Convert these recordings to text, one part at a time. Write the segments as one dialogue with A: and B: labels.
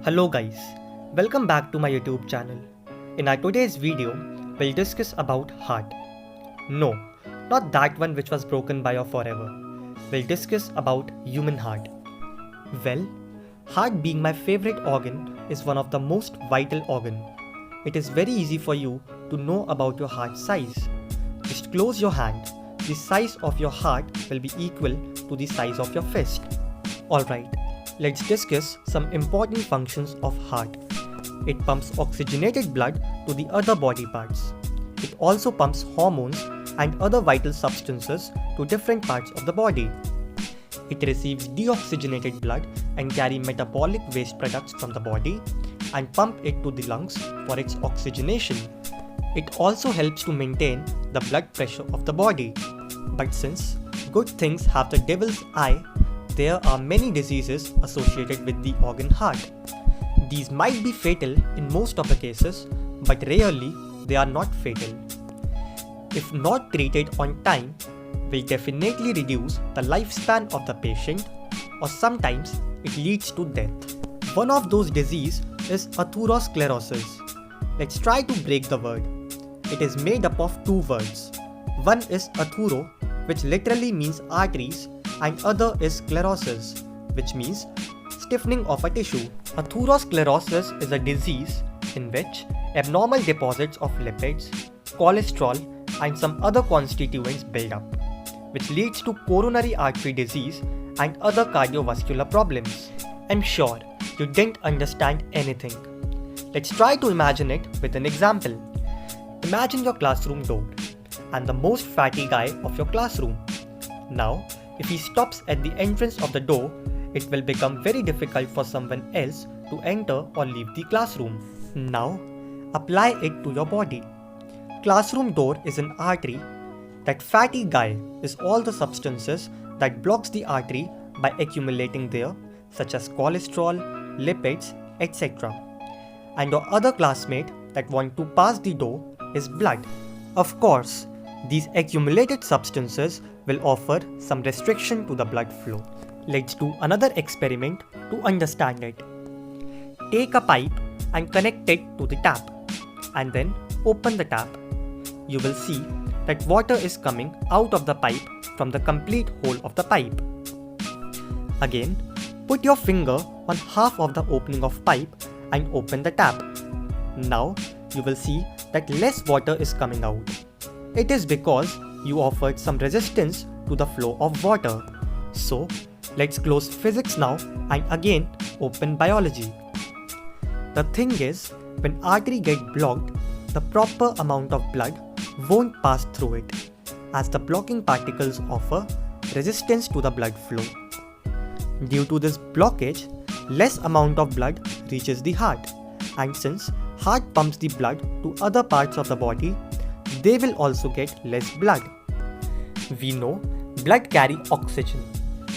A: Hello guys, welcome back to my YouTube channel. In our today's video, we'll discuss about heart. No, not that one which was broken by or forever. We'll discuss about human heart. Well, heart being my favorite organ is one of the most vital organ. It is very easy for you to know about your heart size. Just close your hand. The size of your heart will be equal to the size of your fist. Alright. Let's discuss some important functions of heart. It pumps oxygenated blood to the other body parts. It also pumps hormones and other vital substances to different parts of the body. It receives deoxygenated blood and carry metabolic waste products from the body and pump it to the lungs for its oxygenation. It also helps to maintain the blood pressure of the body. But since good things have the devil's eye, there are many diseases associated with the organ heart. These might be fatal in most of the cases, but rarely they are not fatal. If not treated on time, will definitely reduce the lifespan of the patient, or sometimes it leads to death. One of those diseases is atherosclerosis. Let's try to break the word. It is made up of two words. One is athero, which literally means arteries, and other is sclerosis, which means stiffening of a tissue. Atherosclerosis is a disease in which abnormal deposits of lipids, cholesterol, and some other constituents build up, which leads to coronary artery disease and other cardiovascular problems. I'm sure you didn't understand anything. Let's try to imagine it with an example. Imagine your classroom door and the most fatty guy of your classroom. Now, if he stops at the entrance of the door, it will become very difficult for someone else to enter or leave the classroom. Now, apply it to your body. Classroom door is an artery. That fatty guy is all the substances that blocks the artery by accumulating there, such as cholesterol, lipids, etc. And your other classmate that want to pass the door is blood. Of course, these accumulated substances will offer some restriction to the blood flow. Let's do another experiment to understand it. Take a pipe and connect it to the tap, and then open the tap. You will see that water is coming out of the pipe from the complete hole of the pipe. Again, put your finger on half of the opening of pipe and open the tap. Now, you will see that less water is coming out. It is because you offered some resistance to the flow of water. So, let's close physics now and again open biology. The thing is, when artery get blocked, the proper amount of blood won't pass through it, as the blocking particles offer resistance to the blood flow. Due to this blockage, less amount of blood reaches the heart, and since heart pumps the blood to other parts of the body, they will also get less blood. We know blood carry oxygen.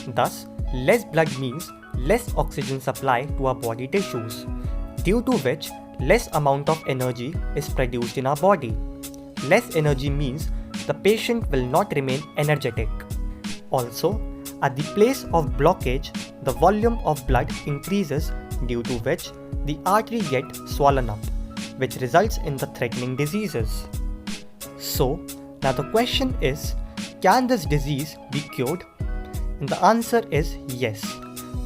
A: Thus, less blood means less oxygen supply to our body tissues, due to which less amount of energy is produced in our body. Less energy means the patient will not remain energetic. Also, at the place of blockage, the volume of blood increases, due to which the artery gets swollen up, which results in the threatening diseases. So, now the question is, can this disease be cured? And the answer is yes.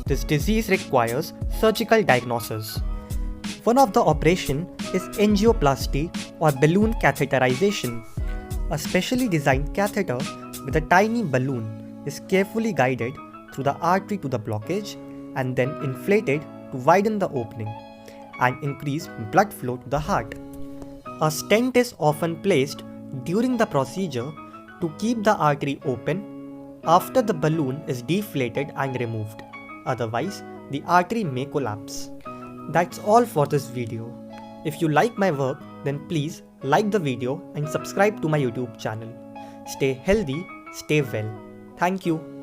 A: This disease requires surgical diagnosis. One of the operation is angioplasty or balloon catheterization. A specially designed catheter with a tiny balloon is carefully guided through the artery to the blockage and then inflated to widen the opening and increase blood flow to the heart. A stent is often placed during the procedure to keep the artery open after the balloon is deflated and removed. Otherwise, the artery may collapse. That's all for this video. If you like my work, then please like the video and subscribe to my YouTube channel. Stay healthy, stay well. Thank you.